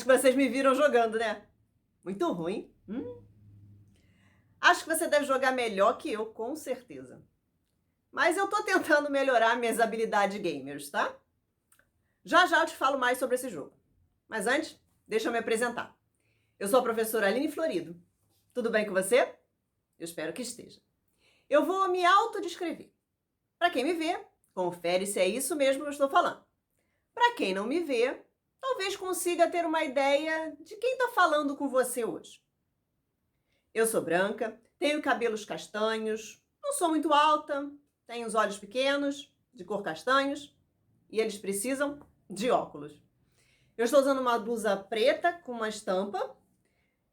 Acho que vocês me viram jogando, né? Muito ruim. Acho que você deve jogar melhor que eu, com certeza. Mas eu tô tentando melhorar minhas habilidades gamers, tá? Já já eu te falo mais sobre esse jogo. Mas antes, deixa eu me apresentar. Eu sou a professora Aline Florido. Tudo bem com você? Eu espero que esteja. Eu vou me autodescrever. Para quem me vê, confere se é isso mesmo que eu estou falando. Para quem não me vê, talvez consiga ter uma ideia de quem está falando com você hoje. Eu sou branca, tenho cabelos castanhos, não sou muito alta, tenho os olhos pequenos, de cor castanhos, e eles precisam de óculos. Eu estou usando uma blusa preta com uma estampa,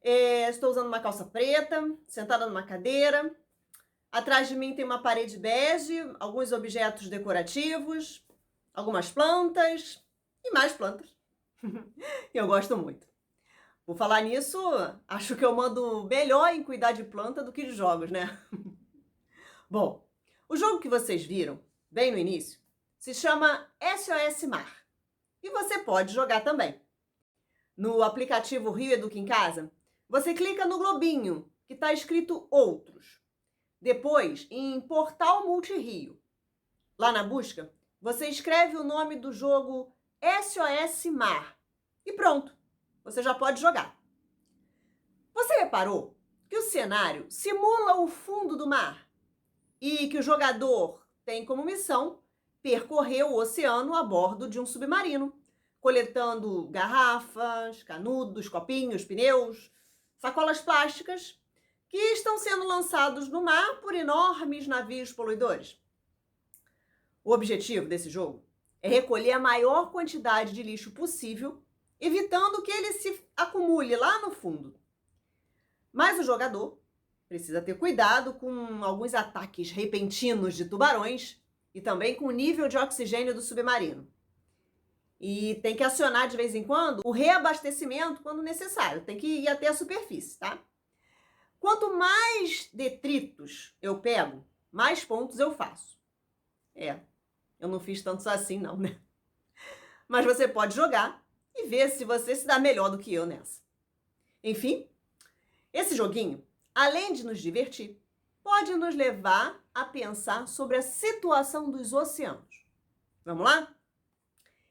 estou usando uma calça preta, sentada numa cadeira. Atrás de mim tem uma parede bege, alguns objetos decorativos, algumas plantas e mais plantas. Eu gosto muito. Por falar nisso, acho que eu mando melhor em cuidar de planta do que de jogos, né? Bom, o jogo que vocês viram, bem no início, se chama SOS Mar. E você pode jogar também. No aplicativo Rio Educa em Casa, você clica no globinho, que está escrito Outros. Depois, em Portal Multirio. Lá na busca, você escreve o nome do jogo SOS Mar. E pronto, você já pode jogar. Você reparou que o cenário simula o fundo do mar e que o jogador tem como missão percorrer o oceano a bordo de um submarino, coletando garrafas, canudos, copinhos, pneus, sacolas plásticas que estão sendo lançados no mar por enormes navios poluidores. O objetivo desse jogo é recolher a maior quantidade de lixo possível, evitando que ele se acumule lá no fundo. Mas o jogador precisa ter cuidado com alguns ataques repentinos de tubarões e também com o nível de oxigênio do submarino. E tem que acionar de vez em quando o reabastecimento quando necessário. Tem que ir até a superfície, tá? Quanto mais detritos eu pego, mais pontos eu faço. Eu não fiz tantos assim não, né? Mas você pode jogar e ver se você se dá melhor do que eu nessa. Enfim, esse joguinho, além de nos divertir, pode nos levar a pensar sobre a situação dos oceanos. Vamos lá?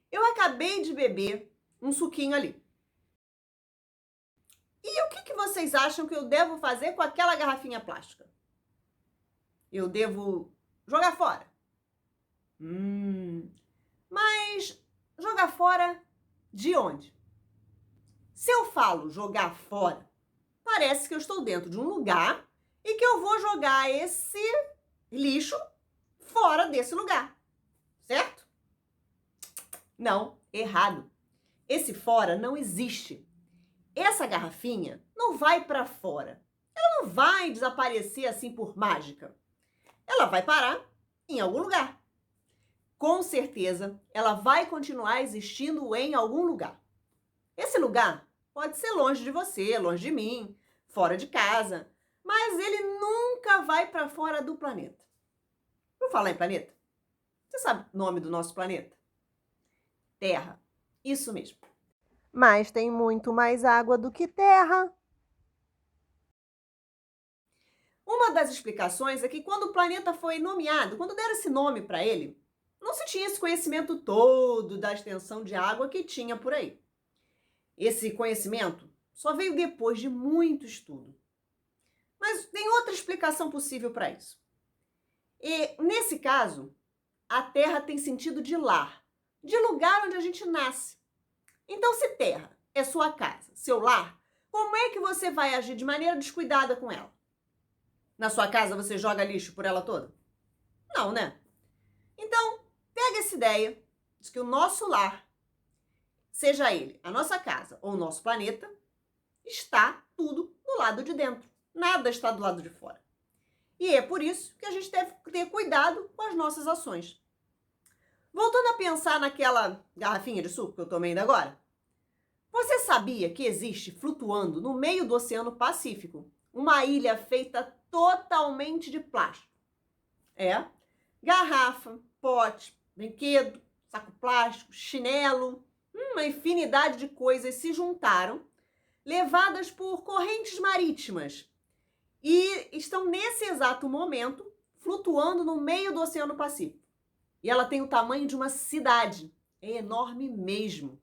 Eu acabei de beber um suquinho ali. E o que vocês acham que eu devo fazer com aquela garrafinha plástica? Eu devo jogar fora? Mas jogar fora de onde? Se eu falo jogar fora, parece que eu estou dentro de um lugar e que eu vou jogar esse lixo fora desse lugar, certo? Não, errado. Esse fora não existe. Essa garrafinha não vai para fora. Ela não vai desaparecer assim por mágica. Ela vai parar em algum lugar. Com certeza, ela vai continuar existindo em algum lugar. Esse lugar pode ser longe de você, longe de mim, fora de casa, mas ele nunca vai para fora do planeta. Por falar em planeta, você sabe o nome do nosso planeta? Terra. Isso mesmo. Mas tem muito mais água do que terra. Uma das explicações é que quando o planeta foi nomeado, quando deram esse nome para ele, não se tinha esse conhecimento todo da extensão de água que tinha por aí. Esse conhecimento só veio depois de muito estudo. Mas tem outra explicação possível para isso. E, nesse caso, a Terra tem sentido de lar, de lugar onde a gente nasce. Então, se Terra é sua casa, seu lar, como é que você vai agir de maneira descuidada com ela? Na sua casa você joga lixo por ela toda? Não, né? Então, pega essa ideia de que o nosso lar, seja ele a nossa casa ou o nosso planeta, está tudo do lado de dentro. Nada está do lado de fora. E é por isso que a gente deve ter cuidado com as nossas ações. Voltando a pensar naquela garrafinha de suco que eu tomei ainda agora, você sabia que existe flutuando no meio do Oceano Pacífico uma ilha feita totalmente de plástico? Garrafa, pote, brinquedo, saco plástico, chinelo, uma infinidade de coisas se juntaram, levadas por correntes marítimas, e estão nesse exato momento flutuando no meio do Oceano Pacífico. E ela tem o tamanho de uma cidade, é enorme mesmo.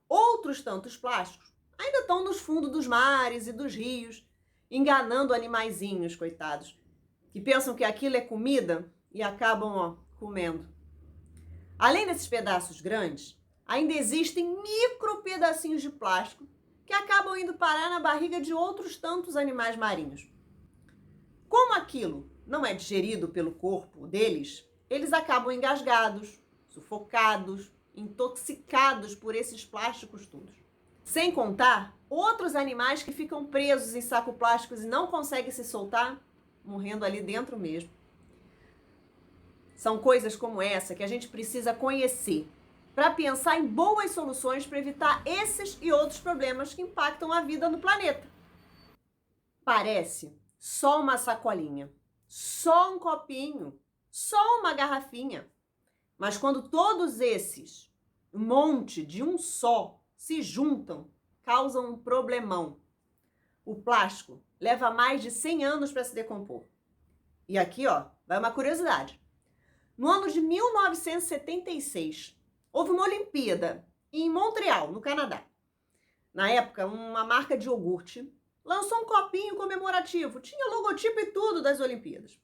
Outros tantos plásticos ainda estão nos fundos dos mares e dos rios, enganando animaizinhos, coitados, que pensam que aquilo é comida e acabam, comendo. Além desses pedaços grandes, ainda existem micro pedacinhos de plástico que acabam indo parar na barriga de outros tantos animais marinhos. Como aquilo não é digerido pelo corpo deles, eles acabam engasgados, sufocados, intoxicados por esses plásticos todos. Sem contar outros animais que ficam presos em sacos plásticos e não conseguem se soltar, morrendo ali dentro mesmo. São coisas como essa que a gente precisa conhecer para pensar em boas soluções para evitar esses e outros problemas que impactam a vida no planeta. Parece só uma sacolinha, só um copinho, só uma garrafinha. Mas quando todos esses, um monte de um só, se juntam, causam um problemão. O plástico leva mais de 100 anos para se decompor. E aqui, vai uma curiosidade. No ano de 1976, houve uma Olimpíada em Montreal, no Canadá. Na época, uma marca de iogurte lançou um copinho comemorativo. Tinha logotipo e tudo das Olimpíadas.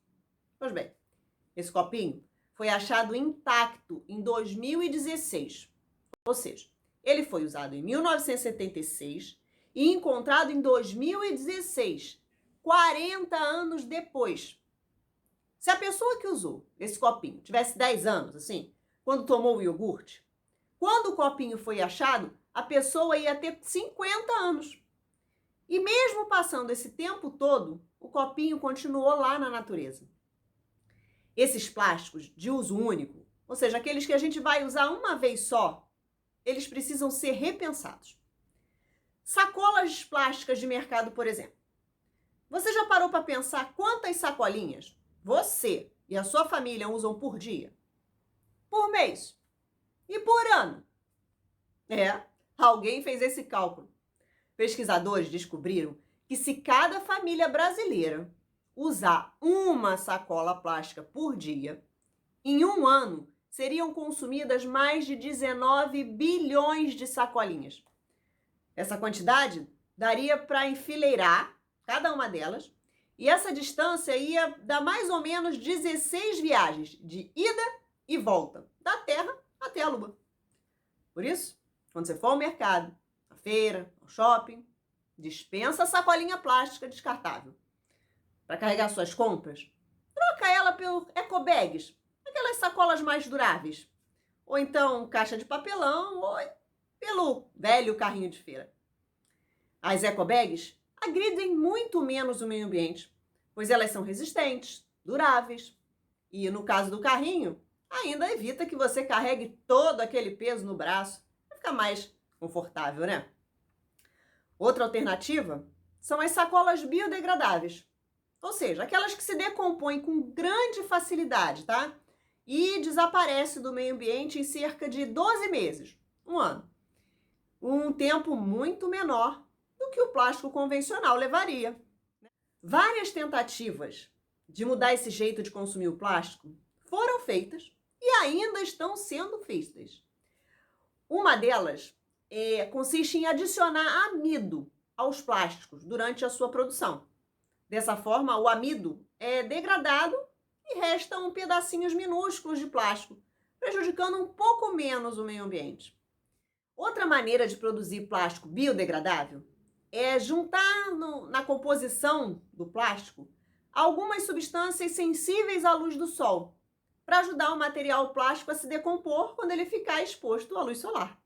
Pois bem, esse copinho foi achado intacto em 2016. Ou seja, ele foi usado em 1976 e encontrado em 2016, 40 anos depois. Se a pessoa que usou esse copinho tivesse 10 anos, assim, quando tomou o iogurte, quando o copinho foi achado, a pessoa ia ter 50 anos. E mesmo passando esse tempo todo, o copinho continuou lá na natureza. Esses plásticos de uso único, ou seja, aqueles que a gente vai usar uma vez só, eles precisam ser repensados. Sacolas plásticas de mercado, por exemplo. Você já parou para pensar quantas sacolinhas você e a sua família usam por dia? Por mês? E por ano? Alguém fez esse cálculo. Pesquisadores descobriram que se cada família brasileira usar uma sacola plástica por dia, em um ano seriam consumidas mais de 19 bilhões de sacolinhas. Essa quantidade daria para enfileirar cada uma delas, e essa distância ia dar mais ou menos 16 viagens de ida e volta, da Terra até a Lua. Por isso, quando você for ao mercado, à feira, ao shopping, dispensa a sacolinha plástica descartável. Para carregar suas compras, troca ela por ecobags, aquelas sacolas mais duráveis. Ou então caixa de papelão, ou pelo velho carrinho de feira. As ecobags agridem muito menos o meio ambiente, pois elas são resistentes, duráveis. E no caso do carrinho, ainda evita que você carregue todo aquele peso no braço. Vai ficar mais confortável, né? Outra alternativa são as sacolas biodegradáveis. Ou seja, aquelas que se decompõem com grande facilidade, tá? E desaparece do meio ambiente em cerca de 12 meses, um ano. Um tempo muito menor do que o plástico convencional levaria. Várias tentativas de mudar esse jeito de consumir o plástico foram feitas e ainda estão sendo feitas. Uma delas consiste em adicionar amido aos plásticos durante a sua produção. Dessa forma, o amido é degradado e restam pedacinhos minúsculos de plástico, prejudicando um pouco menos o meio ambiente. Outra maneira de produzir plástico biodegradável é juntar na composição do plástico algumas substâncias sensíveis à luz do sol, para ajudar o material plástico a se decompor quando ele ficar exposto à luz solar.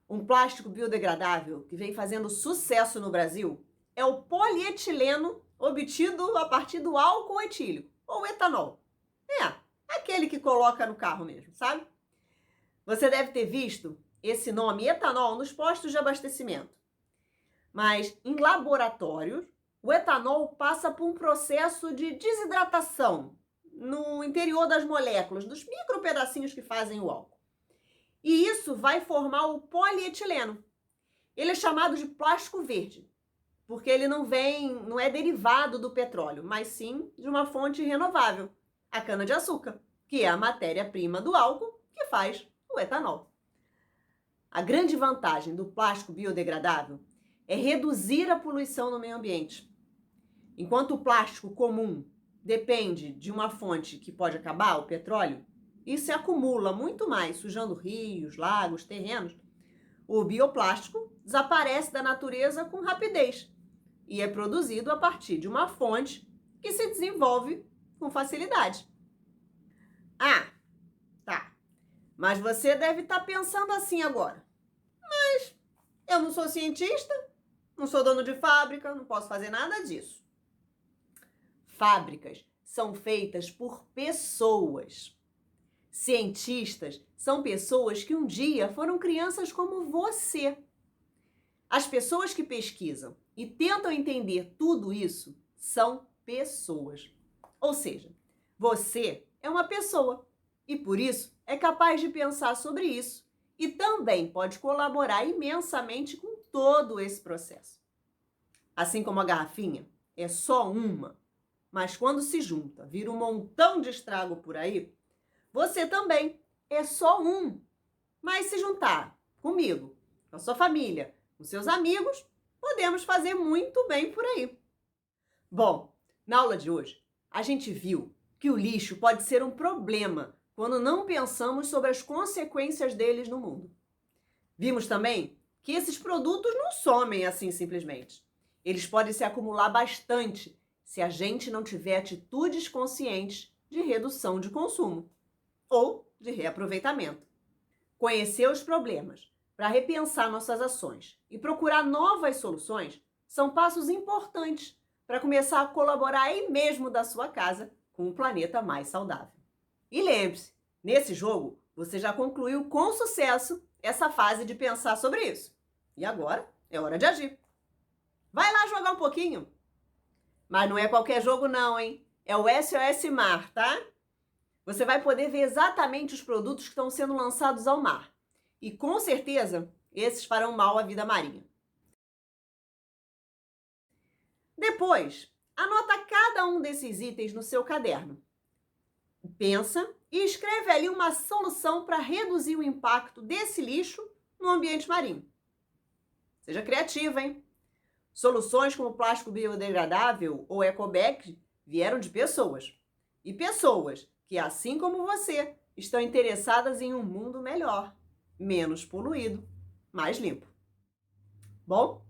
Um plástico biodegradável que vem fazendo sucesso no Brasil é o polietileno, obtido a partir do álcool etílico, ou etanol. Aquele que coloca no carro mesmo, sabe? Você deve ter visto esse nome etanol nos postos de abastecimento. Mas em laboratórios, o etanol passa por um processo de desidratação no interior das moléculas, dos micropedacinhos que fazem o álcool. E isso vai formar o polietileno. Ele é chamado de plástico verde, porque ele não é derivado do petróleo, mas sim de uma fonte renovável, a cana-de-açúcar, que é a matéria-prima do álcool que faz o etanol. A grande vantagem do plástico biodegradável é reduzir a poluição no meio ambiente. Enquanto o plástico comum depende de uma fonte que pode acabar, o petróleo, e se acumula muito mais, sujando rios, lagos, terrenos, o bioplástico desaparece da natureza com rapidez e é produzido a partir de uma fonte que se desenvolve com facilidade. Ah, tá. Mas você deve estar pensando assim agora. Mas eu não sou cientista, não sou dono de fábrica, não posso fazer nada disso. Fábricas são feitas por pessoas. Cientistas são pessoas que um dia foram crianças como você. As pessoas que pesquisam e tentam entender tudo isso são pessoas. Ou seja, você é uma pessoa e por isso é capaz de pensar sobre isso e também pode colaborar imensamente com todo esse processo. Assim como a garrafinha é só uma, mas quando se junta, vira um montão de estrago por aí, você também é só um. Mas se juntar comigo, com a sua família, com seus amigos, podemos fazer muito bem por aí. Bom, na aula de hoje, a gente viu que o lixo pode ser um problema quando não pensamos sobre as consequências deles no mundo. Vimos também que esses produtos não somem assim simplesmente. Eles podem se acumular bastante se a gente não tiver atitudes conscientes de redução de consumo ou de reaproveitamento. Conhecer os problemas para repensar nossas ações e procurar novas soluções são passos importantes para começar a colaborar aí mesmo da sua casa com um planeta mais saudável. E lembre-se, nesse jogo você já concluiu com sucesso essa fase de pensar sobre isso. E agora é hora de agir. Vai lá jogar um pouquinho. Mas não é qualquer jogo não, hein? É o SOS Mar, tá? Você vai poder ver exatamente os produtos que estão sendo lançados ao mar. E com certeza, esses farão mal à vida marinha. Depois, anota cada um desses itens no seu caderno. Pensa e escreve ali uma solução para reduzir o impacto desse lixo no ambiente marinho. Seja criativa, hein? Soluções como plástico biodegradável ou ecobag vieram de pessoas. E pessoas que, assim como você, estão interessadas em um mundo melhor, menos poluído, mais limpo. Bom,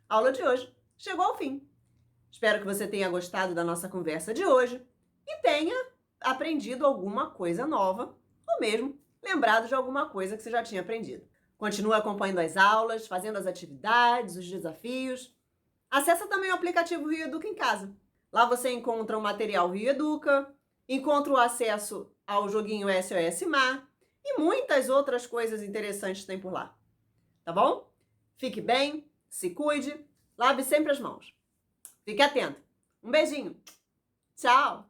a aula de hoje chegou ao fim. Espero que você tenha gostado da nossa conversa de hoje e tenha aprendido alguma coisa nova ou mesmo lembrado de alguma coisa que você já tinha aprendido. Continue acompanhando as aulas, fazendo as atividades, os desafios. Acesse também o aplicativo Rio Educa em casa. Lá você encontra o material Rio Educa, encontra o acesso ao joguinho SOS Mar e muitas outras coisas interessantes tem por lá. Tá bom? Fique bem, se cuide, lave sempre as mãos. Fique atento. Um beijinho. Tchau!